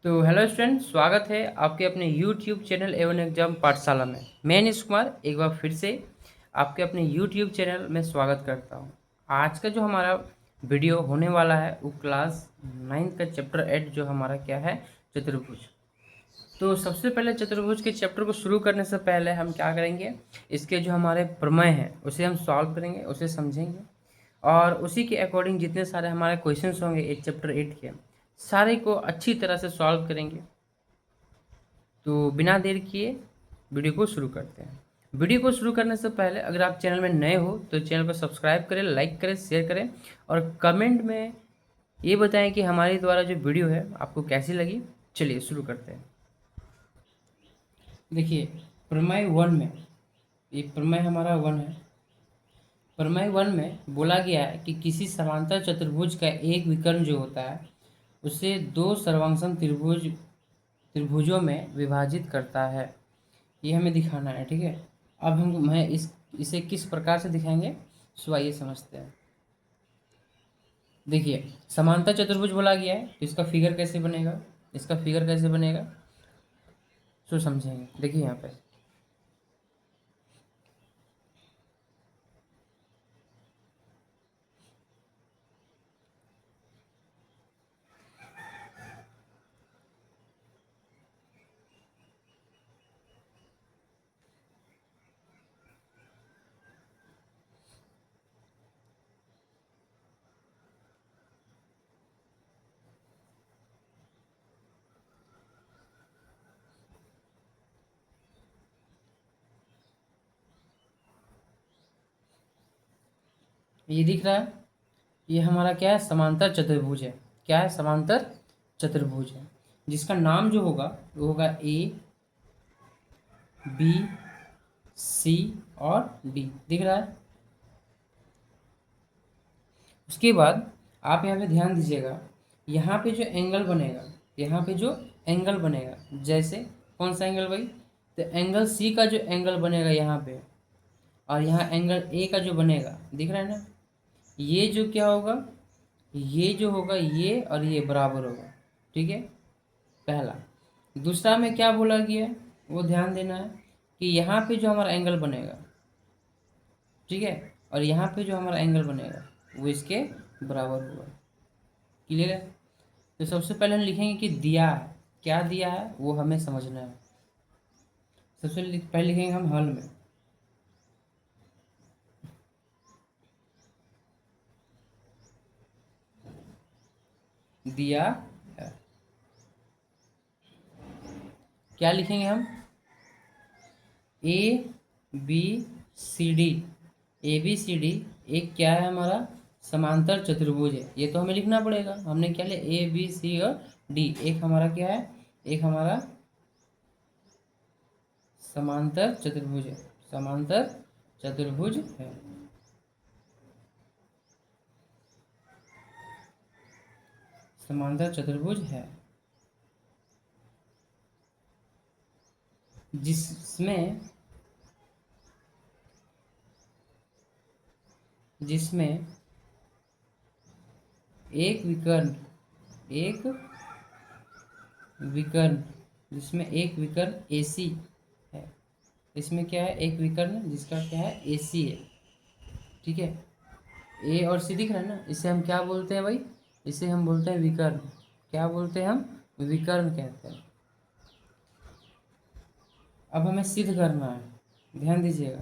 तो hello student, स्वागत है आपके अपने यूट्यूब चैनल एवन एग्जाम पाठशाला में। मैं नीश कुमार एक बार फिर से आपके अपने यूट्यूब चैनल में स्वागत करता हूं। आज का जो हमारा वीडियो होने वाला है वो क्लास 9 का चैप्टर 8 जो हमारा क्या है, चतुर्भुज। तो सबसे पहले चतुर्भुज के चैप्टर को शुरू करने से पहले हम क्या करेंगे, इसके जो हमारे प्रमेय हैं उसे हम सॉल्व करेंगे, उसे समझेंगे और उसी के अकॉर्डिंग जितने सारे हमारे क्वेश्चंस होंगे इस चैप्टर 8 के सारे को अच्छी तरह से सॉल्व करेंगे। तो बिना देर किए वीडियो को शुरू करते हैं। वीडियो को शुरू करने से पहले अगर आप चैनल में नए हो तो चैनल को सब्सक्राइब करें, लाइक करें, शेयर करें और कमेंट में ये बताएं कि हमारे द्वारा जो वीडियो है आपको कैसी लगी। चलिए शुरू करते हैं। देखिए, प्रमेय 1 में, ये प्रमेय हमारा 1 है। प्रमेय 1 में बोला गया है कि किसी समांतर चतुर्भुज का एक विकर्ण जो होता है उसे दो सर्वांगसम त्रिभुजों में विभाजित करता है। ये हमें दिखाना है, ठीक है। अब मैं इसे किस प्रकार से दिखाएंगे, सो आइए समझते हैं। देखिए, समांतर चतुर्भुज बोला गया है तो इसका फिगर कैसे बनेगा, इसका फिगर कैसे बनेगा सो समझेंगे। देखिए यहाँ पे ये दिख रहा है, ये हमारा क्या है, समांतर चतुर्भुज है। क्या है, समांतर चतुर्भुज है, जिसका नाम जो होगा वो होगा ए बी सी और डी। दिख रहा है। उसके बाद आप यहाँ पे ध्यान दीजिएगा, यहाँ पे जो एंगल बनेगा, यहाँ पे जो एंगल बनेगा, जैसे कौन सा एंगल भाई, तो एंगल सी का जो एंगल बनेगा यहाँ पे और यहाँ एंगल ए का जो बनेगा, दिख रहा है ना, ये जो क्या होगा, ये जो होगा ये और ये बराबर होगा, ठीक है, पहला। दूसरा में क्या बोला गया है वो ध्यान देना है कि यहाँ पे जो हमारा एंगल बनेगा, ठीक है, और यहाँ पे जो हमारा एंगल बनेगा वो इसके बराबर होगा। क्लियर है। तो सबसे पहले हम लिखेंगे कि दिया है, क्या दिया है वो हमें समझना है। सबसे पहले लिखेंगे हम हल में, दिया है। क्या लिखेंगे हम, A B C D, A B C D एक क्या है हमारा, समांतर चतुर्भुज है। ये तो हमें लिखना पड़ेगा, हमने क्या लिया, ए बी सी और डी एक हमारा क्या है, एक हमारा समांतर चतुर्भुज है, समांतर चतुर्भुज है। समांतर चतुर्भुज है जिसमें जिसमें एक विकर्ण, एक विकर्ण, जिसमें एक विकर्ण AC है। इसमें क्या है, एक विकर्ण जिसका क्या है, AC है, ठीक है। ए और सी दिख रहा है ना, इसे हम क्या बोलते हैं भाई, इसे हम बोलते हैं विकर्ण। क्या बोलते हैं हम, विकर्ण कहते हैं। अब हमें सिद्ध करना है, ध्यान दीजिएगा,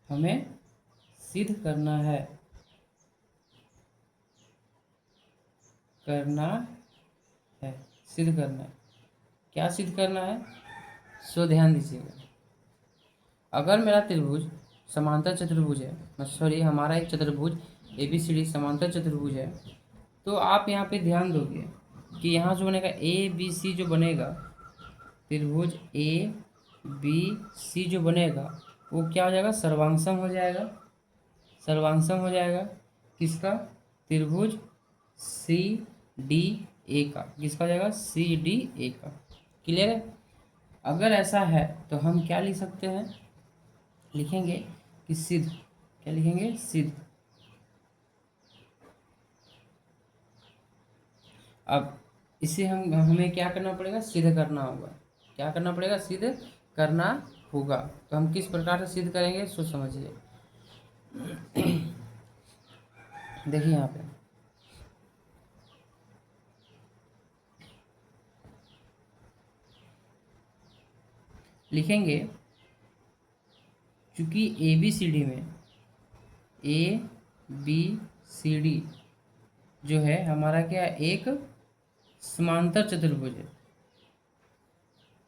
हमें सिद्ध करना है, करना है, सिद्ध करना है। क्या सिद्ध करना है, सो ध्यान दीजिएगा। अगर मेरा त्रिभुज समांतर चतुर्भुज है, सॉरी हमारा एक चतुर्भुज ABCD समांतर चतुर्भुज है, तो आप यहाँ पे ध्यान दोगे कि यहाँ जो बनेगा ABC जो बनेगा, त्रिभुज ABC जो बनेगा वो क्या हो जाएगा, सर्वांगसम हो जाएगा, सर्वांगसम हो जाएगा। किसका, त्रिभुज CDA का, किसका हो जाएगा, CDA का। क्लियर है। अगर ऐसा है तो हम क्या लिख सकते हैं, लिखेंगे कि सिद्ध, क्या लिखेंगे, सिद्ध। अब इसे हमें क्या करना पड़ेगा, सिद्ध करना होगा। क्या करना पड़ेगा, सिद्ध करना होगा। तो हम किस प्रकार से सिद्ध करेंगे, सो समझिए। देखिए यहाँ पे लिखेंगे, चूंकि ए बी सी डी में ए बी सी डी जो है हमारा क्या है, एक समांतर चतुर्भुज है,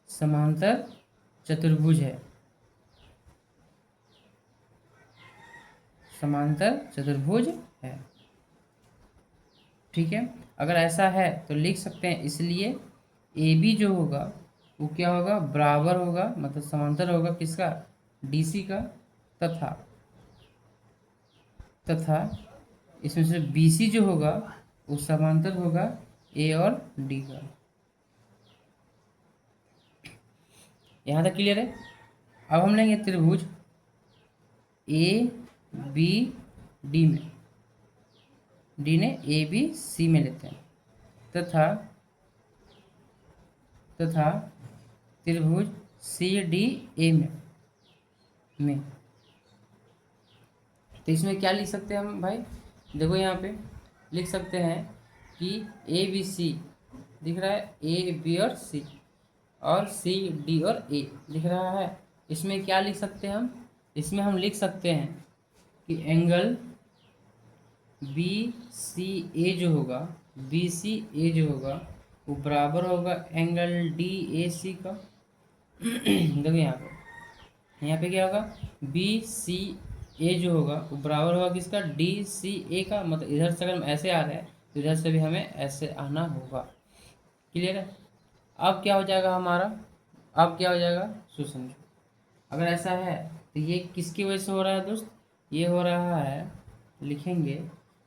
समांतर चतुर्भुज है, समांतर चतुर्भुज है। ठीक है, अगर ऐसा है तो लिख सकते हैं, इसलिए ए बी जो होगा वो क्या होगा, बराबर होगा, मतलब समांतर होगा किसका, डी सी का, तथा तथा इसमें से बी सी जो होगा वो समांतर होगा ए और डी का। यहाँ तक क्लियर है। अब हम लेंगे त्रिभुज ए बी डी में, डी ने ए बी सी में लेते हैं, तथा तथा त्रिभुज सी डी ए में। तो इसमें क्या लिख सकते हैं हम भाई, देखो यहाँ पे लिख सकते हैं कि ए बी सी दिख रहा है, ए बी और सी, और सी डी और ए दिख रहा है। इसमें क्या लिख सकते हैं हम, इसमें हम लिख सकते हैं कि एंगल बी सी ए जो होगा, बी सी ए जो होगा वो बराबर होगा एंगल डी ए सी का। देखो यहाँ पे क्या होगा, बी सी ए जो होगा वो बराबर होगा किसका, डी सी ए का। मतलब इधर से अगर हम ऐसे आ रहे हैं तो इधर से भी हमें ऐसे आना होगा। क्लियर है। अब क्या हो जाएगा हमारा, अब क्या हो जाएगा सो समझो। अगर ऐसा है तो ये किसकी वजह से हो रहा है दोस्त, ये हो रहा है, लिखेंगे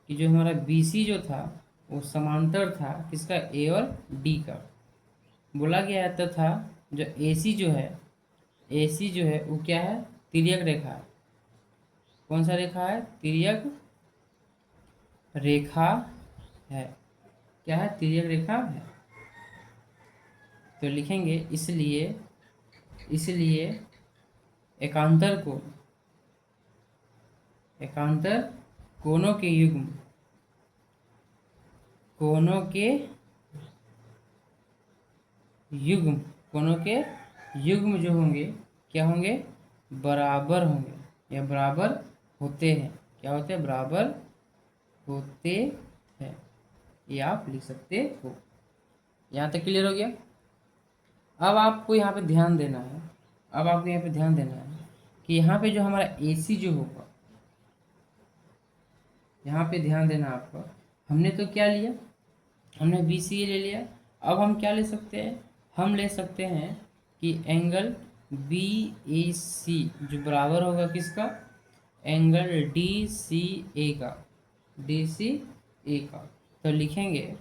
कि जो हमारा बी सी जो था वो समांतर था किसका, ए और डी का। बोला गया है तथा जो ए सी जो है, ए सी जो है वो क्या है, तिर्यक रेखा है। कौन सा रेखा है, तिर्यक रेखा है। क्या है, तिर्यक रेखा है। तो लिखेंगे इसलिए इसलिए एकांतर कोणों के युग्म, कोणों के युग्म, कोणों के युग्म जो होंगे क्या होंगे, बराबर होंगे या बराबर होते हैं। क्या होते हैं, बराबर होते हैं। ये आप लिख सकते हो। यहाँ तक क्लियर हो गया। अब आपको यहाँ पे ध्यान देना है, अब आपको यहाँ पे ध्यान देना है कि यहाँ पे जो हमारा AC जो होगा, यहाँ पे ध्यान देना आपको। हमने तो क्या लिया, हमने BCA ले लिया। अब हम क्या ले सकते हैं, हम ले सकते हैं कि एंगल BAC जो बराबर होगा किसका, एंगल DCA का, DCA का। तो लिखेंगे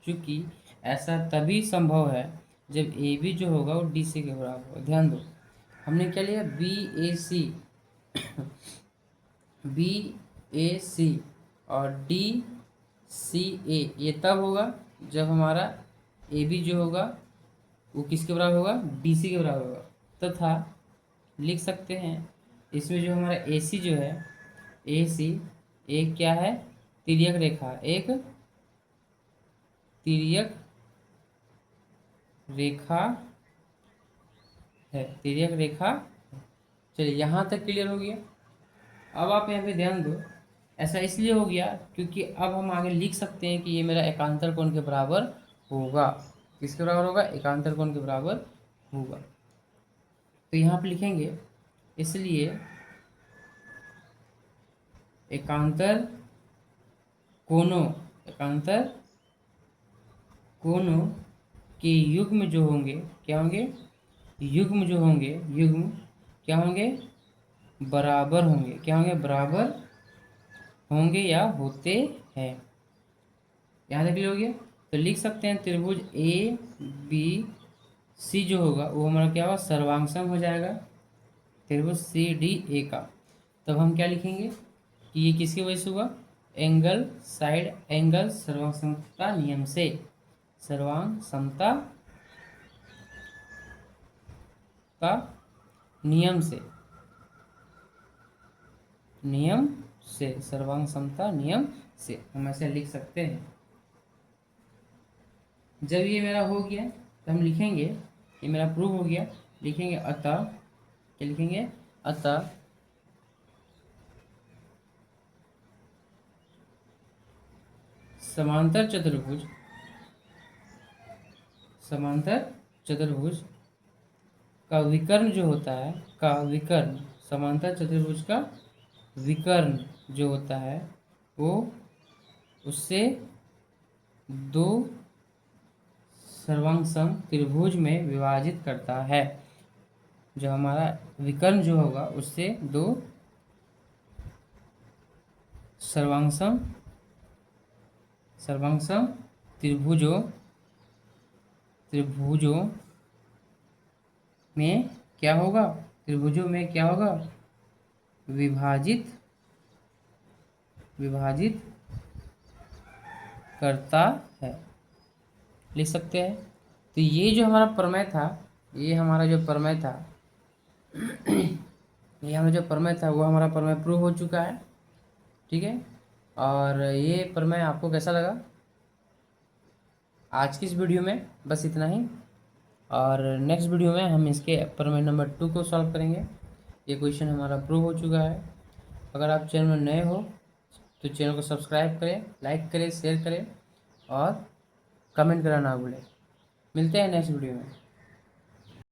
चूँकि ऐसा तभी संभव है जब AB जो होगा वो DC के बराबर हो। ध्यान दो, हमने क्या लिया, BAC BAC और DCA, ये तब होगा जब हमारा AB जो होगा वो किसके बराबर होगा, DC के बराबर होगा। तथा लिख सकते हैं इसमें जो हमारा AC जो है, AC एक क्या है, तिर्यक रेखा, एक तिर्यक रेखा है, तिर्यक रेखा। चलिए यहाँ तक क्लियर हो गया। अब आप यहाँ पे ध्यान दो, ऐसा इसलिए हो गया क्योंकि अब हम आगे लिख सकते हैं कि ये मेरा एकांतर कोण के बराबर होगा। किसके बराबर होगा, एकांतर कोण के बराबर होगा। तो यहाँ पे लिखेंगे इसलिए एकांतर कोणों के युग्म जो होंगे क्या होंगे, युग्म जो होंगे, युग्म क्या होंगे, बराबर होंगे। क्या होंगे, बराबर होंगे या होते हैं। यहाँ तक क्लियर हो गया। तो लिख सकते हैं त्रिभुज ABC जो होगा वो हमारा क्या होगा, सर्वांगसम हो जाएगा त्रिभुज CDA का। तब हम क्या लिखेंगे कि ये किसकी वजह से हुआ, एंगल साइड एंगल सर्वांग समता नियम से, सर्वांग समता का नियम से, नियम से, सर्वांग समता नियम से हम ऐसे लिख सकते हैं। जब ये मेरा हो गया तो हम लिखेंगे, ये मेरा प्रूव हो गया, लिखेंगे अतः, क्या लिखेंगे, अतः समांतर चतुर्भुज, समांतर चतुर्भुज का विकर्ण जो होता है, का विकर्ण, समांतर चतुर्भुज का विकर्ण जो होता है वो उससे दो सर्वांग सम त्रिभुज में विभाजित करता है। जो हमारा विकर्ण जो होगा उससे दो सर्वांग सम त्रिभुजों में क्या होगा, त्रिभुजों में क्या होगा, विभाजित करता है, लिख सकते हैं। तो ये जो हमारा प्रमेय था, ये हमारा जो प्रमेय था ये हमारा जो प्रमेय था वो हमारा प्रमेय प्रूव हो चुका है। ठीक है, और ये प्रमेय आपको कैसा लगा? आज की इस वीडियो में बस इतना ही, और नेक्स्ट वीडियो में हम इसके प्रमेय नंबर 2 को सॉल्व करेंगे। ये क्वेश्चन हमारा प्रूव हो चुका है। अगर आप चैनल में नए हो तो चैनल को सब्सक्राइब करें, लाइक करें, शेयर करें और कमेंट करना ना भूलें। मिलते हैं नेक्स्ट वीडियो में।